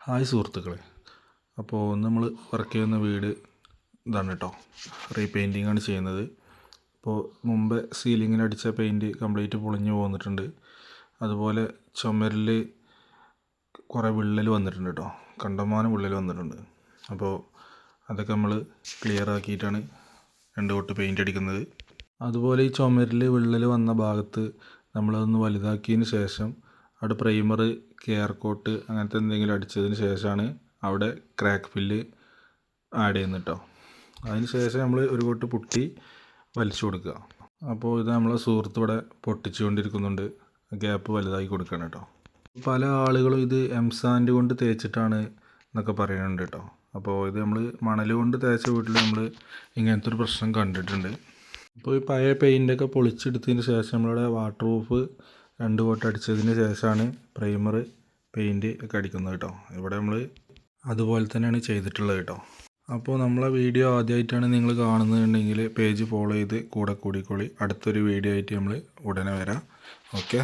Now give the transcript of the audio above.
Hi സുഹൃത്തുക്കളെ, അപ്പോൾ നമ്മൾ വർക്ക് ചെയ്യുന്ന വീട് ഇതാണ് കേട്ടോ. റീപെയിൻറ്റിംഗ് ആണ് ചെയ്യുന്നത്. അപ്പോൾ മുമ്പ് സീലിങ്ങിൽ അടിച്ച പെയിൻറ്റ് കംപ്ലീറ്റ് പൊളിഞ്ഞു പോന്നിട്ടുണ്ട്. അതുപോലെ ചുമരിൽ കുറേ വിള്ളൽ വന്നിട്ടുണ്ട് കേട്ടോ. കണ്ടമാനം വിള്ളൽ വന്നിട്ടുണ്ട്. അപ്പോൾ അതൊക്കെ നമ്മൾ ക്ലിയർ ആക്കിയിട്ടാണ് 2 കോട്ട് പെയിൻറ്റ് അടിക്കുന്നത്. അതുപോലെ ഈ ചുമരിൽ വിള്ളൽ വന്ന ഭാഗത്ത് നമ്മളതൊന്ന് വലുതാക്കിയതിന് ശേഷം അവിടെ പ്രൈമർ, കെയർ കോട്ട് അങ്ങനത്തെ എന്തെങ്കിലും അടിച്ചതിന് ശേഷമാണ് അവിടെ ക്രാക്ക് ഫില്ല് ആഡ് ചെയ്യുന്നത് കേട്ടോ. അതിന് ശേഷം നമ്മൾ ഒരു കോട്ട് പുട്ടി വലിച്ചു കൊടുക്കുക. അപ്പോൾ ഇത് നമ്മളെ സുഹൃത്ത് ഇവിടെ പൊട്ടിച്ചുകൊണ്ടിരിക്കുന്നുണ്ട്. ഗ്യാപ്പ് വലുതാക്കി കൊടുക്കണം കേട്ടോ. പല ആളുകളും ഇത് എംസാൻഡ് കൊണ്ട് തേച്ചിട്ടാണ് എന്നൊക്കെ പറയുന്നുണ്ട് കേട്ടോ. അപ്പോൾ ഇത് നമ്മൾ മണൽ കൊണ്ട് തേച്ച വീട്ടിൽ നമ്മൾ ഇങ്ങനത്തെ ഒരു പ്രശ്നം കണ്ടിട്ടുണ്ട്. അപ്പോൾ ഈ പഴയ പെയിൻ്റൊക്കെ പൊളിച്ചെടുത്തതിന് ശേഷം നമ്മളിവിടെ വാട്ടർ പ്രൂഫ് 2 കോട്ട് അടിച്ചതിന് ശേഷമാണ് പ്രൈമർ, പെയിൻറ്റ് ഒക്കെ അടിക്കുന്നത് കേട്ടോ. ഇവിടെ നമ്മൾ അതുപോലെ തന്നെയാണ് ചെയ്തിട്ടുള്ളത് കേട്ടോ. അപ്പോൾ നമ്മളെ വീഡിയോ ആദ്യമായിട്ടാണ് നിങ്ങൾ കാണുന്നുണ്ടെങ്കിൽ പേജ് ഫോളോ ചെയ്ത് കൂടെ കൂടിക്കോളി. അടുത്തൊരു വീഡിയോ ആയിട്ട് നമ്മൾ ഉടനെ വരാം. ഓക്കെ.